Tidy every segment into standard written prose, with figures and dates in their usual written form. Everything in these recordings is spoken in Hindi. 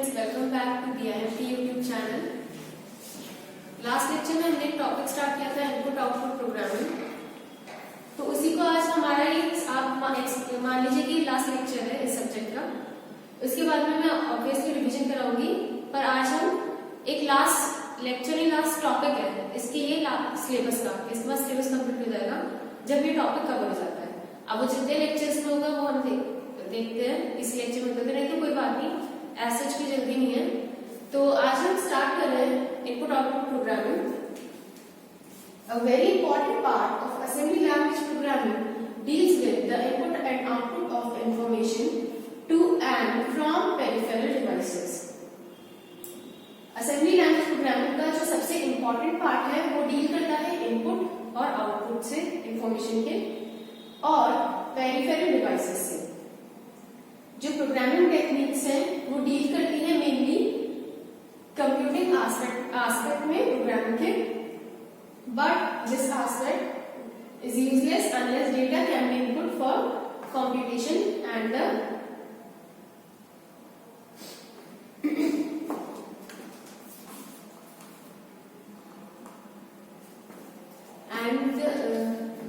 Welcome back to DIMT YouTube channel. Last lecture में हमने एक टॉपिक स्टार्ट किया था इनपुट आउटपुट प्रोग्रामिंग। तो उसी को आज हमारा आप मान लीजिए कि लास्ट लेक्चर है इस सब्जेक्ट का। उसके बाद में मैं ऑब्वियसली रिवीजन कराऊंगी, पर आज हम एक लास्ट लेक्चर ही लास्ट टॉपिक है इसके ये सिलेबस का, इसके बाद सिलेबस कंप्लीट हो जाएगा जब ये टॉपिक कवर हो जाता है। अब वो जितने लेक्चर्स में होगा वो हम देखते हैं इस लेक्चर में, करते रहेंगे, कोई बात नहीं, ऐसा की जल्दी नहीं है। तो आज हम स्टार्ट कर रहे हैं input output programming. A very important part of assembly language programming deals with the input and output of information to and from peripheral devices. Assembly language programming का जो सबसे important part है वो डील करता है इनपुट और आउटपुट से, इंफॉर्मेशन के और पेरिफेरल डिवाइसेस से। जो प्रोग्रामिंग टेक्निक्स हैं वो डील करती है मेनली कंप्यूटिंग एस्पेक्ट में प्रोग्रामिंग के, but this aspect is useless unless data can be input for computation and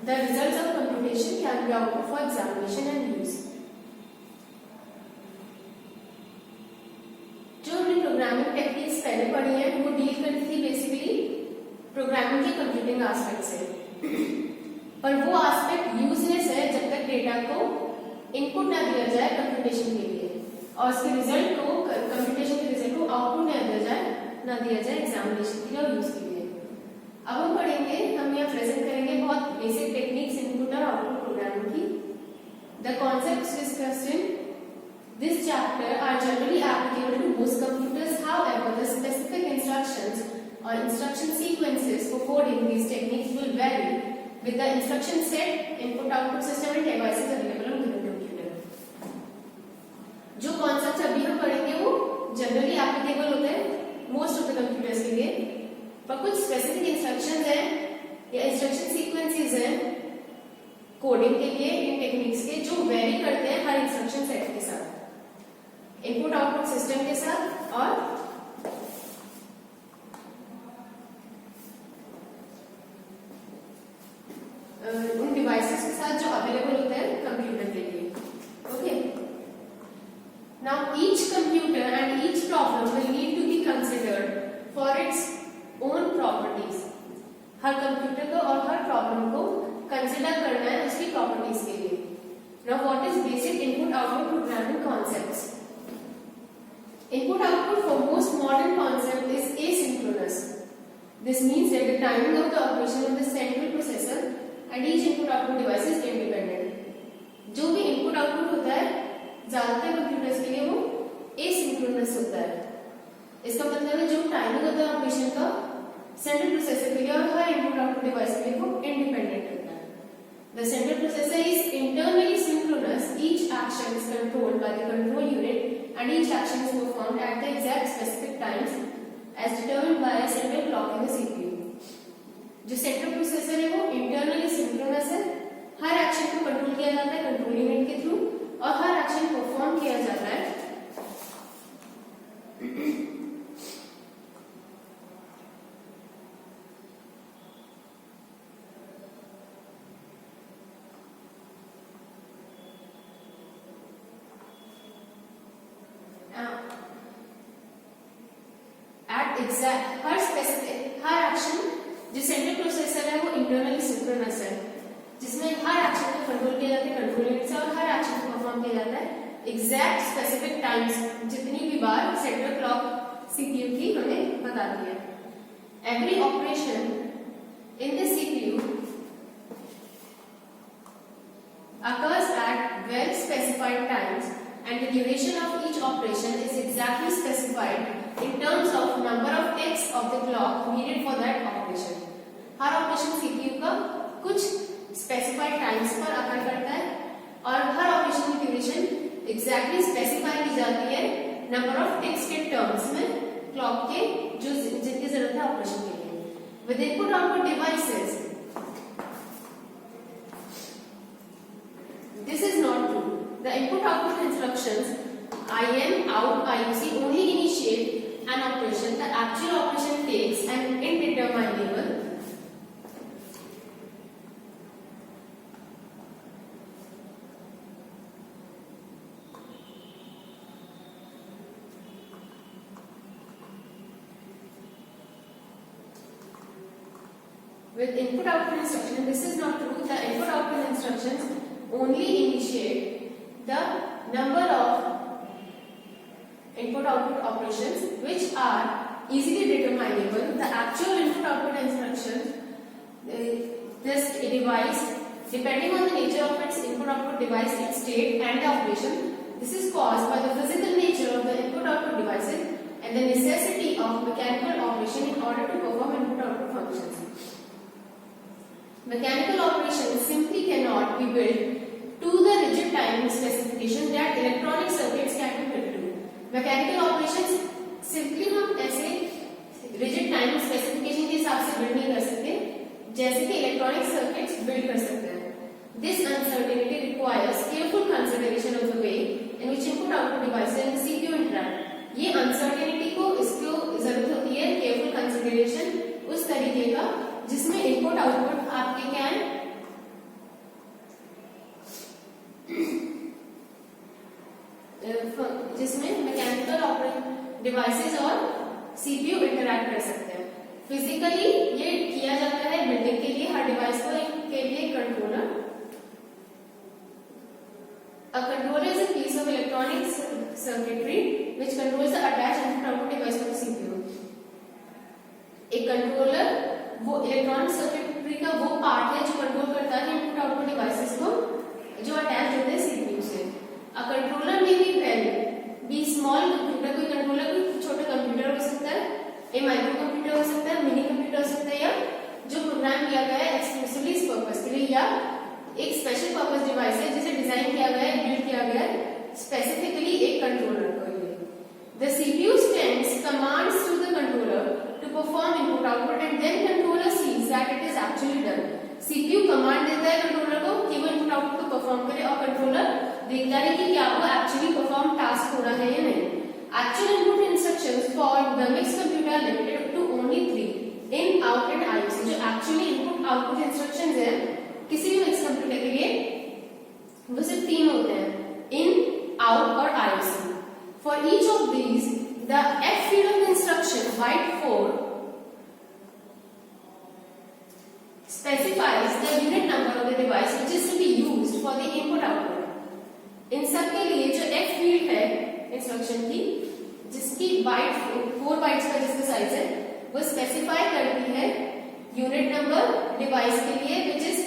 the results of computation can be output for examination and use. जो हमने प्रोग्रामिंग टेक्निक्स पहले पढ़ी है वो डील करती थी बेसिकली प्रोग्रामिंग के कंप्यूटिंग एस्पेक्ट से, पर वो एस्पेक्ट यूजलेस है जब तक डेटा को इनपुट ना दिया जाए कंप्यूटेशन के लिए और उसके रिजल्ट को, कंप्यूटेशन के रिजल्ट को आउटपुट ना दिया जाए एग्जामिनेशन के लिए और यूज के लिए। अब हम पढ़ेंगे, हम यहाँ प्रेजेंट करेंगे बहुत बेसिक टेक्निक्स इनपुट और आउटपुट प्रोग्रामिंग की। The concepts discussed in this chapter are generally applicable to most computers. However, the specific instructions or instruction sequences for coding these techniques will vary with the instruction set, input-output system and devices available on given computer. जो concepts अभी हम पढ़ेंगे वो generally applicable होते हैं most of the computers के लिए, पर कुछ specific instructions हैं या instruction sequences हैं कोडिंग के लिए इन टेक्निक्स के जो वेरी करते हैं हर इंस्ट्रक्शन सेट के साथ, इनपुट आउटपुट सिस्टम के साथ और उन डिवाइसेस के साथ जो अवेलेबल होते हैं कंप्यूटर के लिए। Okay, now each computer and each problem will need to be considered for its own properties. हर कंप्यूटर को और हर प्रॉब्लम को कंसिडर करना है उसकी प्रॉपर्टीज के लिए। Now what is basic input output programming concepts? Input output for most modern concept is asynchronous. This means that the timing of the operation of the central processor and each input output device is independent. जो भी input output होता है ज्यादातर कंप्यूटर्स के लिए वो asynchronous होता है। इसका मतलब है जो टाइमिंग होता है ऑपरेशन का सेंट्रल प्रोसेसर के लिए और हर input output डिवाइस के लिए वो independent होता है। The central processor is internally synchronous. Each action is controlled by the control unit and each action is performed at the exact specific times as determined by a central clock in the CPU. जो सेंट्रल प्रोसेसर है वो इंटरनली सिंक्रोनस है, हर एक्शन को कंट्रोल किया जाता है कंट्रोल यूनिट के थ्रू और हर एक्शन परफॉर्म किया जाता है हर एक्शन जो सेंट्रल प्रोसेसर है वो इंटरनली सिंक्रोनस है, जिसमें हर एक्शन को कंट्रोल किया जाता है कंट्रोल यूनिट से और हर एक्शन को परफॉर्म किया जाता है एग्जैक्ट स्पेसिफिक टाइम्स, जितनी भी बार सेंट्रल क्लॉक सीपीयू की हमें बताती है। Every operation in the CPU occurs at well specified times and the duration of each operation is exactly specified in terms of number of ticks of the clock needed for that operation. Her operation CPU का कुछ स्पेसिफाइड टाइम्स पर अकर करता है और हर ऑपरेशन की ड्यूरेशन एग्जैक्टली स्पेसिफाई की जाती है नंबर ऑफ टिक्स के टर्म्स में क्लॉक के जो जितनी जरूरत है ऑपरेशन के लिए। With input output devices this is not true. The input output instructions IN, out, IUC only initiate with input output instruction. This is not true. The input output instructions only initiate the number of input output operations which are easily determinable. The actual input output instructions, this device, depending on the nature of its input output device, its state and the operation, this is caused by the physical nature of the input output devices and the necessity of mechanical operation in order to perform input output functions. Mechanical operations simply cannot be built to the rigid timing specification that electronic circuits can be built to. Mechanical operations simply हम ऐसे रिजिड टाइम स्पेसिफिकेशन के हिसाब से बिल्ड नहीं कर सकते जैसे कि इलेक्ट्रॉनिक सर्किट्स बिल्ड कर सकते हैं. This uncertainty requires careful consideration of the way in which input output devices and the CPU interact. ये अनसर्टेनिटी को इसको जरूरत होती है केयरफुल कंसिडरेशन उस तरीके का जिसमें इनपुट आउटपुट आपके क्या है जिसमें मैकेनिकल ऑपरेशन डिवाइसेस और सीपीयू इंटरैक्ट कर सकते हैं. फिजिकली ये किया जाता है बिल्डिंग के लिए हर डिवाइस को के लिए controller. A controller is a piece of electronic circuitry which controls the attached input output device to the CPU. एक कंट्रोलर वो इलेक्ट्रॉनिक सर्किटरी का वो पार्ट है जो कंट्रोल करता है इनपुट आउटपुट डिवाइसेस को जो अटैच होते हैं सीपीयू से. A controller may be be small computer. कोई कंट्रोलर कोई छोटा कंप्यूटर हो सकता है, ए माइक्रो कंप्यूटर हो सकता है, मिनी कंप्यूटर हो सकता है, या जो प्रोग्राम किया गया है एक्सक्लूसिवली इस पर्पस के लिए, या एक स्पेशल पर्पस डिवाइस है जिसे डिजाइन किया गया है बिल्ड किया गया है स्पेसिफिकली एक कंट्रोलर के लिए. The CPU sends commands to the controller to perform input output and then controller sees that it is actually done. CPU command देता है कंट्रोलर को कि वो इनपुट आउटपुट को परफॉर्म करे और कंट्रोलर देखता है कि क्या वो एक्चुअली परफॉर्म टास्क हो रहा है या नहीं. Actual input instructions for the mixed computer are limited to only 3: in, out and IOC. जो actually input output instructions है किसी भी मिक्स कंप्यूटर के लिए वो सिर्फ 3 होते हैं: in, out और IOC. For each of these, the F field of instruction byte 4 specifies the unit number of the device which is to be used for the input output. इन सब के लिए जो F फील्ड है इंस्ट्रक्शन की जिसकी बाइट 4 बाइट्स का जिसका साइज है वो स्पेसिफाई करती है यूनिट नंबर डिवाइस के लिए which is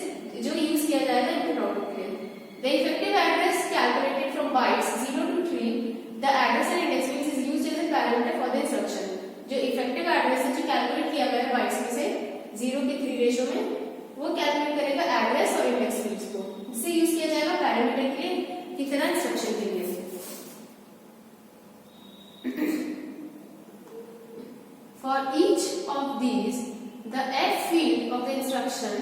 जो यूज किया जाएगा इनपुट आउटपुट के लिए. The effective address calculated from bytes 0 to 3. The address and index fields is used as a parameter for the instruction. जो इफेक्टिव एड्रेस है जो कैलकुलेट किया गया है बाइट्स में से 0 के 3 रेशो में वो कैलकुलेट करेगा एड्रेस और इंडेक्स फील्ड्स को जिससे यूज किया जाएगा पैरामीटर के लिए की तरह इंस्ट्रक्शन के लिए. For each of these, the F field of the instruction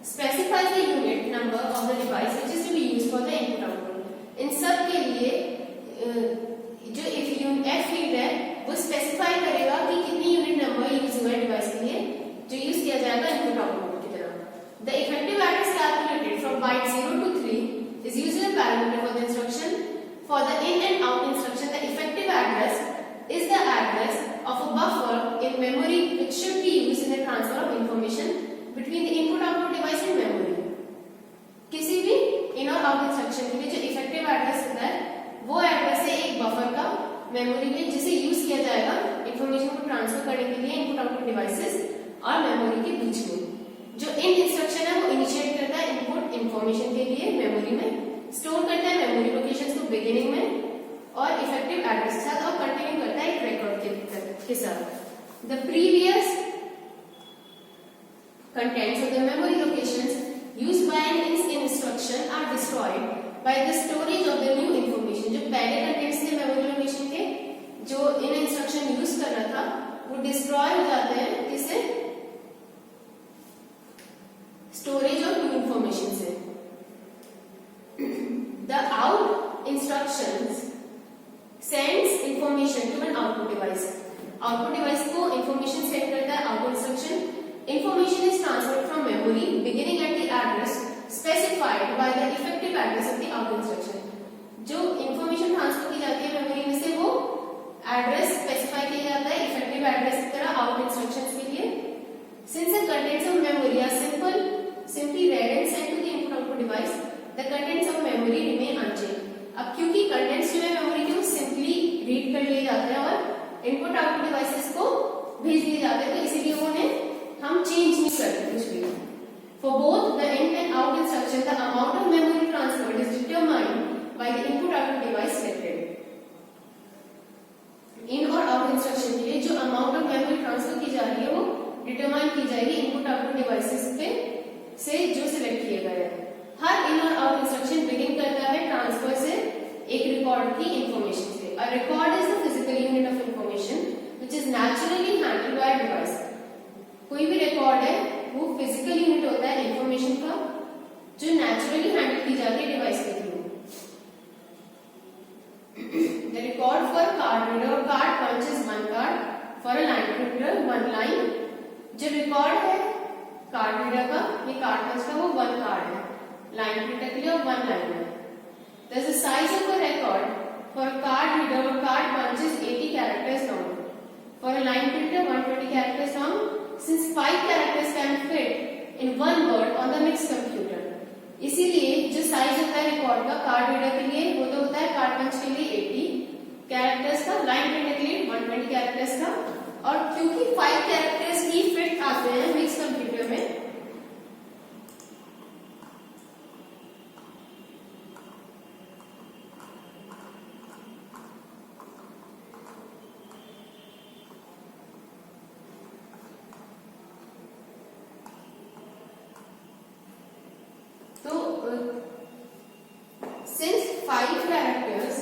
specifies the unit number of the device which is to be used for the input output. इन सब के लिए जो F field है वो स्पेसिफाई करेगा कि कितनी यूनिट नंबर यूज हुआ है डिवाइस के लिए जो यूज किया जाएगा इनपुट आउटपुट की तरह. The effective address calculated from byte 0 to 3 is used as a parameter for the instruction. For the in and out instruction, the effective address is the address of a buffer in memory which should be used in the transfer of information between the input output device and memory. किसी भी in और out instruction के लिए जो effective address होता है वो एड्रेस है एक बफर का मेमोरी में जिसे यूज किया जाएगा इंफॉर्मेशन को ट्रांसफर करने के लिए इनपुट आउटपुट डिवाइसेस और मेमोरी के बीच में. जो इन इंस्ट्रक्शन है वो इनिशिएट करता है इनपुट इंफॉर्मेशन के लिए मेमोरी में, स्टोर करता है मेमोरी लोकेशंस को बिगिनिंग में और इफेक्टिव एड्रेस के साथ और कंटिन्यू करता है एक रिकॉर्ड के साथ. The previous contents of the memory locations used by an instruction are destroyed by the storage of the new information. जो पहले contents थे memory location के जो इन इंस्ट्रक्शन यूज कर रहा था वो डिस्ट्रॉय हो जाते हैं किससे? स्टोरेज ऑफ न्यू इंफॉर्मेशन से. The out instructions sends information to an output device. Output device को information send करता है output instruction. Information is transferred from memory beginning at the address specified by the effective address of the out instruction. जो information transfer की जाती है memory में से वो address specify किया जाता है effective address की तरह out instructions के लिए. Since the contents of memory are input output devices को भेज दिए जाते हैं, तो इसीलिए उन्हें हम चेंज नहीं करते कुछ भी। For both the in and out instruction the amount of memory transferred is determined by the input output device selected. In और आउट इंस्ट्रक्शन के लिए जो अमाउंट ऑफ मेमोरी ट्रांसफर की जा रही है वो डिटरमाइन की जाएगी इनपुट आउटपुट डिवाइसेस पे से जो सिलेक्ट किए गए हैं। हर इन और आउट इंस्ट्रक्शन बिगिन करता है ट्रांसफर से एक रिकॉर्ड की इंफॉर्मेशन से। A record is the physical unit of information which is naturally handled by device. कोई भी रिकॉर्ड है वो फिजिकल यूनिट होता है इंफॉर्मेशन का जो नेचुरली हैंडल की जाती है डिवाइस के थ्रू। The record for card reader और card punch is one card, for a line printer one line. जो रिकॉर्ड है कार्ड रीडर का, ये कार्ड पंच का, वो वन कार्ड है, लाइन प्रिंटर के लिए और वन लाइन है। Thus the size of a record for a card reader or card punch is 80 characters long. For a line printer, 120 characters long. Since 5 characters can fit in one word on the mixed computer. इसीलिए जो साइज होता है रिकॉर्ड का कार्ड रीडर के लिए वो तो होता है कार्ड पंच के लिए 80 कैरेक्टर्स का, लाइन प्रिंटर के लिए 120 कैरेक्टर्स का। और क्योंकि 5 कैरेक्टर्स ही फिट आते हैं मिक्स कंप्यूटर में, since 5 characters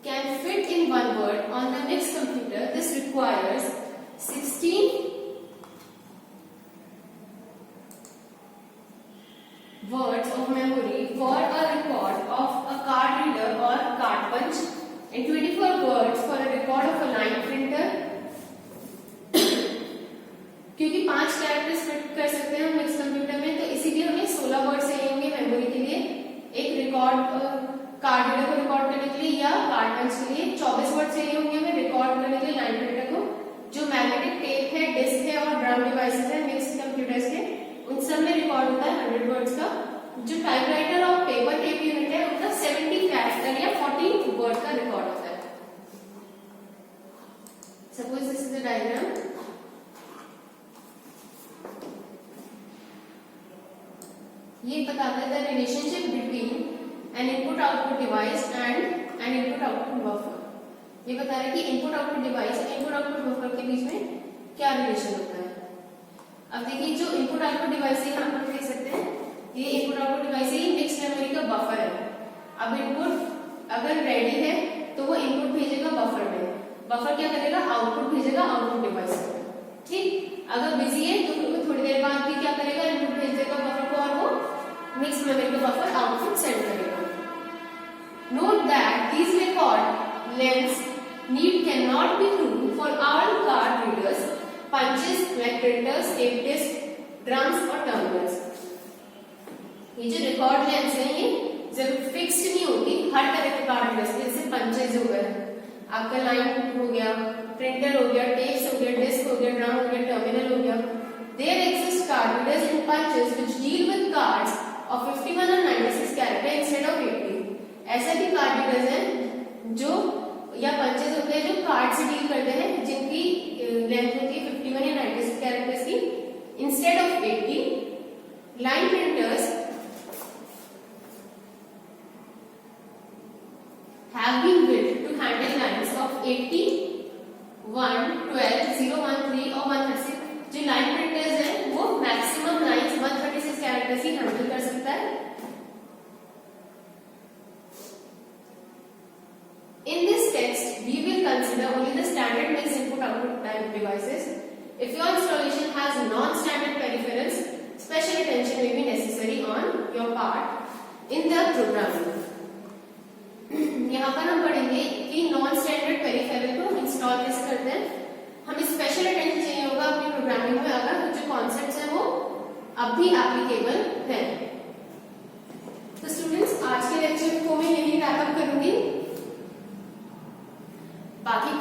can fit in one word on the mixed computer, this requires 16 words of memory for a record of a card reader or card punch and 24 words for a record of a line printer. क्योंकि 5 कैरेक्टर्स फिट कर सकते हैं हम मिक्स कंप्यूटर में, तो इसीलिए हमें 16 वर्ड चाहिए होंगे मेमोरी के लिए, एक रिकॉर्ड कार्ड रीडर को रिकॉर्ड करने के लिए या कार्ड पंच के लिए 24 वर्ड चाहिए होंगे हमें रिकॉर्ड करने के लिए लाइन प्रिंटर को। जो मैग्नेटिक टेप है, डिस्क है और ड्रम डिवाइसेस है मिक्स कंप्यूटर्स के, उन सब में रिकॉर्ड होता है 100 वर्ड्स का। जो टाइपराइटर और पेपर टेप यूनिट है उनका 70 कैरेक्टर या 40 वर्ड का रिकॉर्ड होता है। Suppose this is the diagram. ये बताता है the relationship between N input output device and N input output buffer. ये बता रहा है कि इनपुट आउटपुट डिवाइस और इनपुट आउटपुट बफर के बीच में क्या रिलेशन होता है। अब देखिए जो इनपुट आउटपुट डिवाइस है यहाँ पर देख सकते हैं, ये इनपुट आउटपुट डिवाइस है, ये मिक्स मेमोरी का बफर है। अब इनपुट अगर रेडी है तो वो इनपुट भेजेगा बफर में, बफर क्या करेगा आउटपुट भेजेगा आउटपुट डिवाइस में। ठीक, अगर बिजी है तो फिर थोड़ी देर बाद भी क्या करेगा इनपुट भेज देगा बफर को और वो मिक्स मेमोरी का बफर आउटपुट सेंड करेगा। Note that these record lengths need cannot be true for all card readers, punches, like printers, tape disc, drums और terminals. ये जो रिकॉर्ड लेंथ है ये जरूर फिक्स्ड नहीं होगी हर तरह के कार्ड रीडर्स के, जैसे पंचेज हो गए, आपका लाइन हो गया, प्रिंटर हो गया, टेप्स हो गया, डिस्क हो गया, ड्रम हो गया, टर्मिनल हो गया। There exist card readers and punches which deal with cards of 51 और 96 character instead of 80. ऐसे भी कार्ड रीडर्स हैं जो या पंचेज होते हैं जो कार्ड से डील करते हैं जिनकी लेंथ होती है 51 या 96 कैरेक्टर्स की instead of 80. Line printers have been built to handle lines of 80, 1, 12, 0, 1, 3 और 136. जो लाइन प्रिंटर्स हैं वो मैक्सिमम लाइंस 136 कैरेक्टर्स ही हैंडल कर सकता है। In this text, we will consider only the standard mixed input-output type devices. If your installation has non-standard peripherals, special attention may be necessary on your part in the programming. यहाँ पर हम पढ़ेंगे कि non-standard peripheral को इंस्टॉल कैसे करते हैं। हमें स्पेशल अटेंशन चाहिए होगा अपनी प्रोग्रामिंग में अगर जो कॉन्सेप्ट्स हैं वो अब भी एप्लीकेबल हैं। तो स्टूडेंट्स आज के लेक्चर को मैं यही रैप अप करूंगी। बाकी